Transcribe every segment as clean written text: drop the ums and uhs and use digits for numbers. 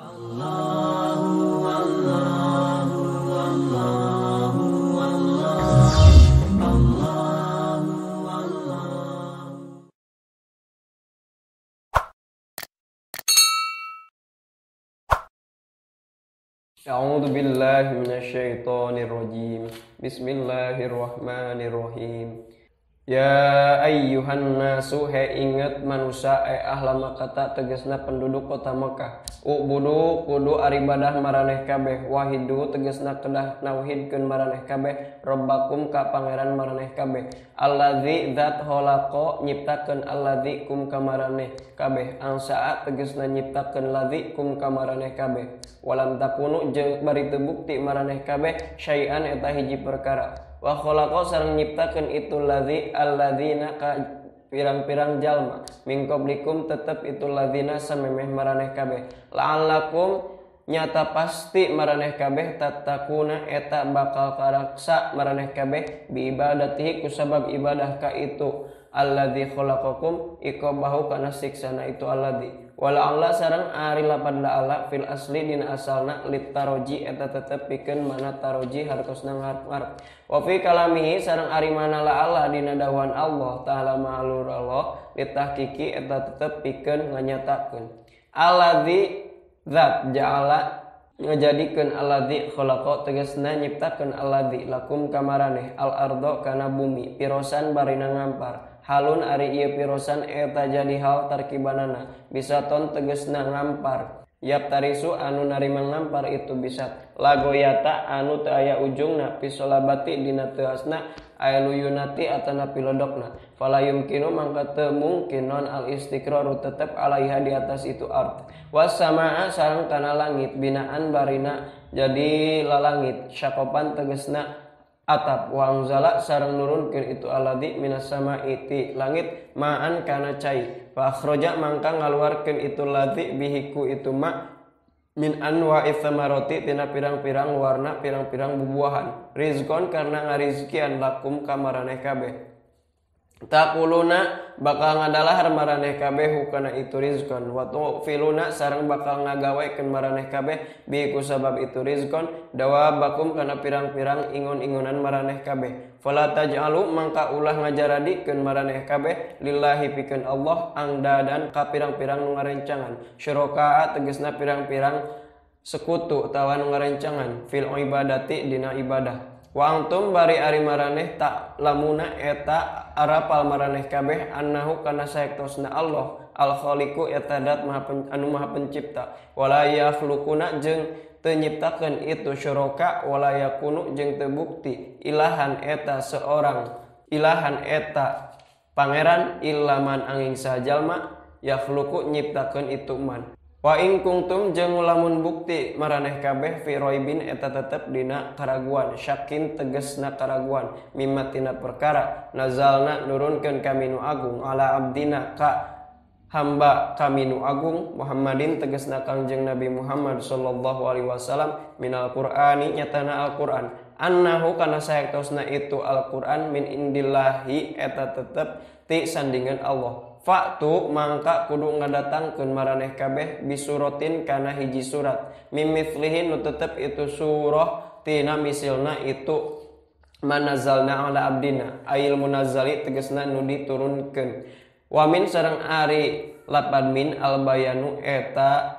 A'udzu billahi minasyaitonir rajim. Bismillahirrahmanirrahim. Ya ayyuhan nasu, he inget manusia ahla Makkah tegesna penduduk kota Mekah. Ubudu kudu aribadah maraneh kabeh, wahidu tegesna kedah nauhidkeun maraneh kabeh, robbakum ka pangeran maraneh kabeh. Alladzi zat khalaqa nyiptakeun alladzi kum ka maraneh kabeh, angsaa tegesna nyiptakeun ladzi kum ka maraneh kabeh. Walam takunu jeung bari teu bukti maraneh kabeh syai'an eta hiji perkara. Wa khalaqa sareng nyiptakeun itu alladzina ka pirang-pirang jalma min qablikum tetep itu ladzina samemeh maraneh kabeh la'allakum nyata pasti maraneh kabeh tatakuna eta bakal karaksa maraneh kabeh bi ibadatihi kusabab ibadah ka itu alladzi khalaqakum iqabahu kana siksana itu alladzi wala Allah sareng ari lapad la Allah fil asli dina asalna litaroji eta tetep pikeun mana taroji hartosna ngarep-ngarep wa fi kalamihi sareng ari mana la Allah dina dawan Allah taala ma'alur Allah litahqiqi eta tetep pikeun nganyatakeun alladzi zat ja'ala ngajadikeun alladzi khalaqa tegasna nyiptakeun alladzi lakum kamaraneh al ardo kana bumi pirosan barina ngampar halun ari ieu pirosan eta jadi hal tarkibanana bisa ton tegesna ngampar yap tarisu anu narima ngampar itu bisa lagoyata anu teu aya ujungna pisolabati dina teasna aya luyunati atana pilodokna fala yumkinu mangka teu mungkin non al istiqraru tetep alaiha di atas itu art was samaa sareng kana langit binaan barina jadi lalangit syakopan tegesna atap wangzala sareng nurunkeun itu alladzi minas sama'i ti langit ma'an kana cai fa akhraja mangka ngaluarkeun itu ladzi bihiku itu ma min anwa'its tsamarati tina pirang-pirang warna pirang-pirang bubuahan rizqon karena ngarizkian lakum ka maraneh kabeh taquluna bakal ngadalahar maraneh kabeh hukana itu rizqon wa tu'filuna sareng bakal ngagawekeun maraneh kabeh bi kusabab itu rizqon dawabakum kana pirang-pirang ingon-ingonan maraneh kabeh fala taj'alu mangka ulah ngajaradikeun maraneh kabeh lillahi pikeun Allah angdadan ka pirang-pirang nu ngarencangan syuraka tegasna pirang-pirang sekutu utawa nu ngarencangan fil ibadati dina ibadah wa antum bari ari maraneh tak lamuna eta arapal maraneh kabeh annahu kana saektosna Allah al khaliqu eta dat anu maha pencipta wala yakhluquna jeung teu nyiptakeun itu syuraka wala yakunu jeung teu bukti ilahan eta seorang ilahan eta pangeran ilaman angin sajalma yakhluqu nyiptakeun itu man wa in kuntum jeung lamun bukti maraneh kabeh fi raibin eta tetep dina karaguan syakin tegesna karaguan mimma tina perkara nazalna nurunkeun kami nu agung ala abdina ka hamba kami nu agung Muhammadin tegesna Kangjeng Nabi Muhammad sallallahu alaihi wasallam minal qur'ani nyatana Al-Qur'an annahu kana saektosna itu Al-Qur'an min indillahi eta tetep ti sandingan Allah Faktu mangka kudu ngadatangkeun maraneh kabeh bisuratin kana hiji surat mimithlihi nu tetep itu surah tina misilna itu manazalna ala abdina ayil munazzali tegasna nu diturunkeun wa min sareng ari lapad min al bayanu eta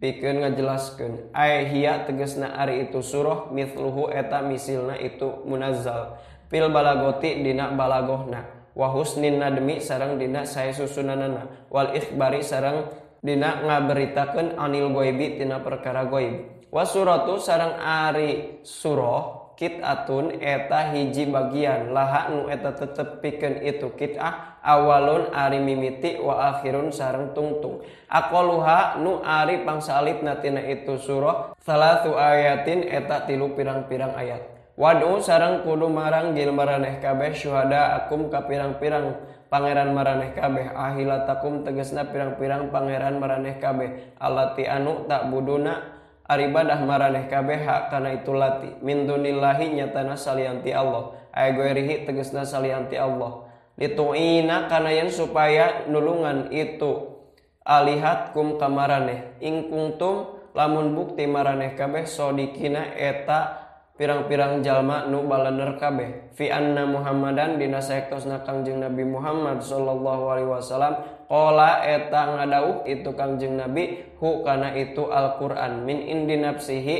pikeun ngajelaskeun ay hiya tegasna ari itu surah mithluhu eta misilna itu munazzal fil balagoti dina balagohna wa husnin nadmi sareng dina sae susunanana wal ikhbari sareng dina ngaberitakeun anil ghaibi tina perkara ghaib wa suratu sareng ari surah qit'atun eta hiji bagian laha nu eta tetep pikeun itu qit'ah awalun ari mimiti wa akhirun sareng tungtung aqaluha nu ari pangsalipna tina itu surah salatu ayatin eta 3 pirang-pirang ayat Wadu sareng kudu marang jil maraneh kabeh syuhada akum ka pirang-pirang pangeran maraneh kabeh ahilatakum tegesna pirang-pirang pangeran maraneh kabeh allati anu tak buduna aribadah maraneh kabeh hak kana itu lati min dunillahi nyatana salianti Allah ay goirihi tegesna salianti Allah lituina kana yen supaya nulungan itu alihatkum kamaraneh ing kuntum lamun bukti maraneh kabeh sodikina eta pirang-pirang jalma nu balener kabeh fi anna Muhammadan dina saektosna Kangjeng Nabi Muhammad sallallahu alaihi wasallam qala eta ngadauh itu Kangjeng Nabi hu kana itu Al-Qur'an min indi nafsihi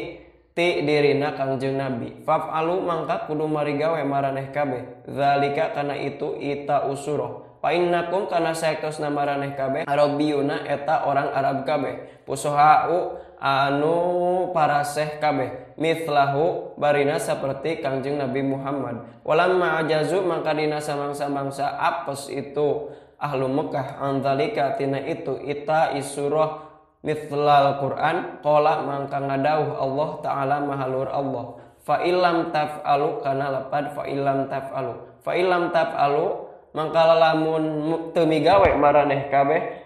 ti dirina Kangjeng Nabi faf'alu mangka kudu marigawe maraneh kabeh zalika kana itu ita usuro fa innakum kana saektosna maraneh kabeh arabiyuna eta orang Arab kabeh pusohau anu paraseh kabeh mithlahu barina seperti Kangjeng Nabi Muhammad walamma ajazu maka dina samangsa-mangsa apes itu ahlu Mekah anzalika tina itu ita isurah mithlal Quran qala mangka ngadauh Allah taala mahalur Allah fa illam taf'alu kana lapad fa illam taf'alu mangka lamun teu migawe maraneh kabeh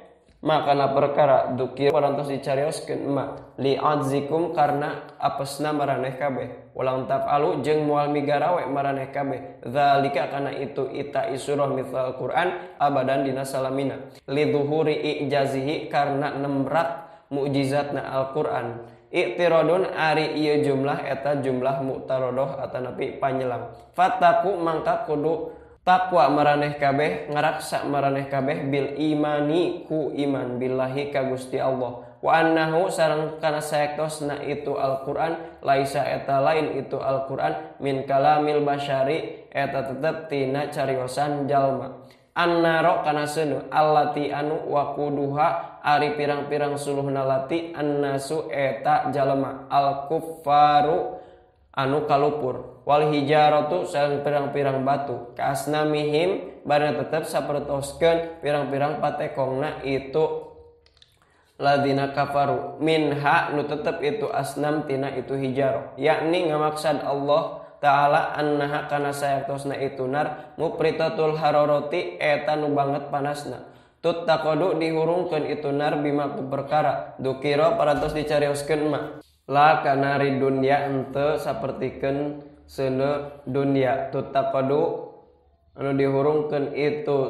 makana perkara dukir parantos dicarioskeun emak li adzikum karena apesna maraneh kabeh ulang taf'alu jeung moal migarawe maraneh kabeh zalika kana itu ita isurah mithal Quran abadan dina salamina li dhuhuri ijazihi karena nembrak mukjizatna Al-Qur'an i'tiradun ari ieu jumlah eta jumlah mu'taradoh atanapi panyelang fataku mangka kudu takwa maraneh kabeh ngaraksa maraneh kabeh bil imani ku iman billahi ka Gusti Allah wa annahu sareng kana saektosna itu Al-Qur'an laisa eta lain itu Al-Qur'an min kalamil basyari eta tetep tina cariosan jalma annaro kana seuneu allati anu waquduha ari pirang-pirang suluhna lati annasu eta jalma al-kuffaru anu kalupur wal hijaratu sareng pirang-pirang batu kaasnamihim barna tetep sapertoskeun pirang-pirang patekongna itu ladina kafaru minha nu tetep itu asnam tina itu hijaro yakni ngamaksad Allah ta'ala annaha kana sayaktosna itu nar mupritatul hararati eta nu banget panasna tuttaqadu dihurungkeun itu nar bima ku perkara dukira parantos dicarioskeun mah la kana ri dunya henteu sapertikeun seuneu dunya tuttaqadu anu dihurungkeun itu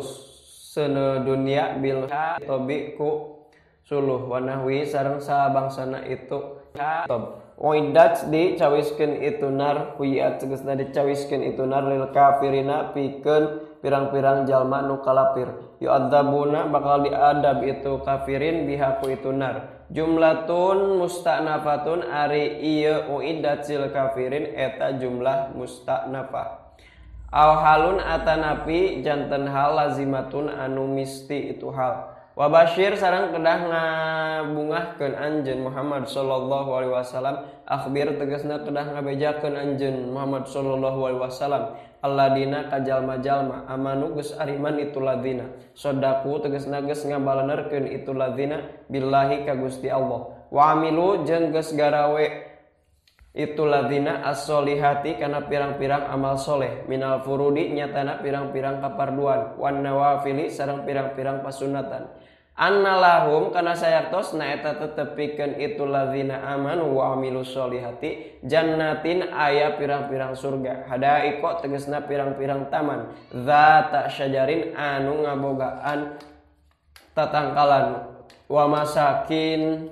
seuneu dunya bil tobi ku suluh wanahwi sareng sabangsana itu tob oidat dicawiskeun itu nar huyat tegasna dicawiskeun itu nar lil kafirina pikeun pirang-pirang jalma nu kalapir yu'adzabuna bakal diadab itu kafirin bihaku itu nar jumlatun musta'nafatun ari ieu uiddat sil kafirin eta jumlah musta'nafah aw halun atanapi janten hal lazimatun anu misti itu hal wa basyir sareng kedah ngabungahkeun anjeun Muhammad sallallahu alaihi wasallam akhbir tegasna kedah ngabejakeun anjeun Muhammad sallallahu alaihi wasallam alladina kajalma-jalma amanu geus ariman itu ladina sodaku tegasna geus ngabalenerkeun itu ladina billahi ka Gusti Allah wa amilu jeung geus garawe itu ladina as-solihati kana pirang-pirang amal soleh minal furudi nyatana pirang-pirang kaparduan wan nawafili sareng pirang-pirang pasunatan annalahum kana sayaktosna eta tetepikeun itu ladzina amanu wa amilus solihati jannatin aya pirang-pirang surga hadaiko tegasna pirang-pirang taman zata syajarin anu ngabogaan tatangkalan wa masakin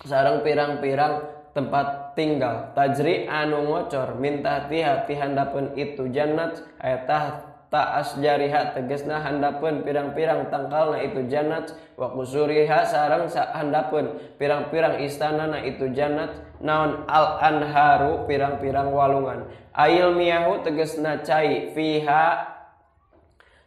sareng pirang-pirang tempat tinggal tajri anu ngocor minta ti handapeun itu jannat eta ta asjariha tegasna handapeun pirang-pirang tangkalna itu jannat wa qusuriha sareng handapeun pirang-pirang istanana itu jannat naon al anharu pirang-pirang walungan ail miyahu tegasna cai fiha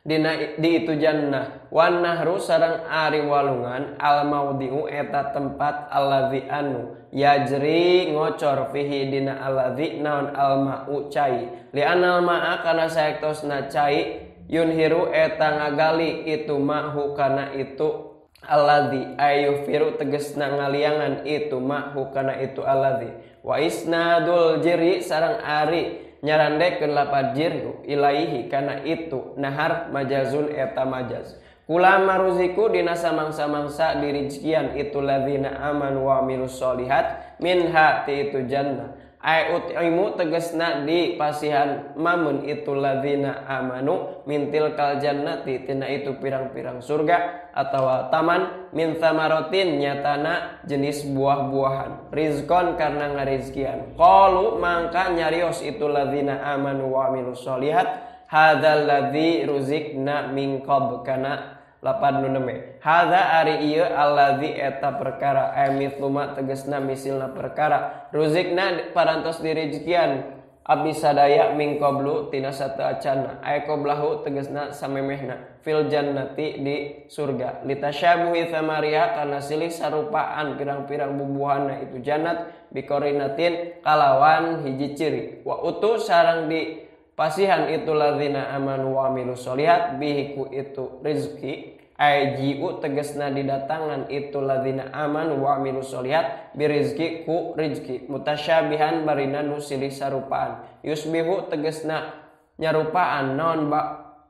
dina di itu jannah wan nahru sareng ari walungan al maudiu eta tempat allazi anu yajri ngocor fihi dina allazi naon al ma'u cai li anal ma'a kana saektosna cai yunhiru eta ngagali itu ma'hu kana itu allazi ayufiru tegasna ngaliangan itu ma'hu kana itu allazi wa isnadul jiri sareng ari nyarandekeun lapad jirhu ilaihi kana itu nahar majazun eta majaz kula maruziku dina samangsa-mangsa dirizkian itu ladzina amanu wa amilus solihat minha ti itu jannah ai utimu tegasna di pasihan mamun itu ladzina amanu mintil kal jannati tina itu pirang-pirang surga atawa taman min thamaratin nyatana jenis buah-buahan rizqon karena ngarizkian qalu mangka nyarios itu ladzina amanu wa amilus solihat hadzal ladzi ruzikna min qabl kana lapan nuneme hadza ari ieu allazi eta perkara mithuma tegasna misilna perkara ruzikna parantos direjekian abdi sadaya min qablu tina sateacanna ay qablahu tegasna samemehna fil jannati di surga litasyabuhi thamariha kana silih sarupaan pirang-pirang bubuhanna itu jannat biqorinatin kalawan hiji ciri wa utu sareng di pasihan itu ladzina amanu wa amilus solihat bihiku itu rizki ajiu tegasna didatangan itu ladzina amanu wa amilus solihat birizki ku rizki mutasyabihan barina nu silih sarupaan yusbihu tegasna nyarupaan naon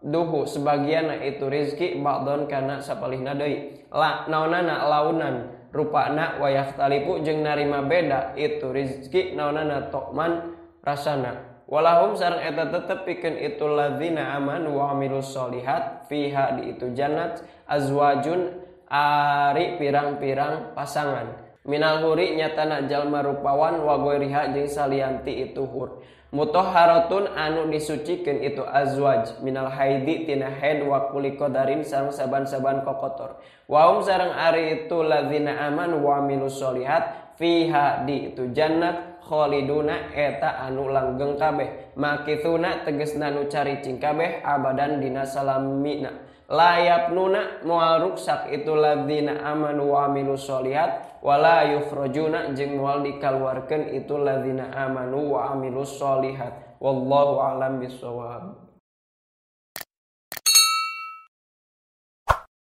duhu sebagianna itu rizki ba'don kana sapalihna deui la naonana launan rupana wa yahtalifu jeung narima beda itu rizki naonana tokman rasana walahum sareng eta tetep pikeun itu ladzina amanu wa amilus solihat fiha di itu jannat azwajun ari pirang-pirang pasangan minal huri nyatana jalma rupawan wa ghairiha jeung salianti itu hur mutahharatun anu disucikeun itu azwaj minal haidi tina haid wa kulli qadarin sareng saban-saban kokotor wa hum sareng ari itu ladzina amanu wa amilus solihat fiha di itu jannat khaliduna eta anu langgeng kabeh makitsuna tegasna nu caricing kabeh abadan dina salamina layapnuna moal ruksak itu ladzina amanu wa amilus solihat wala yukhrajuna jeung moal dikaluarkeun itu ladzina amanu wa amilus solihat wallahu a'lam bissawab.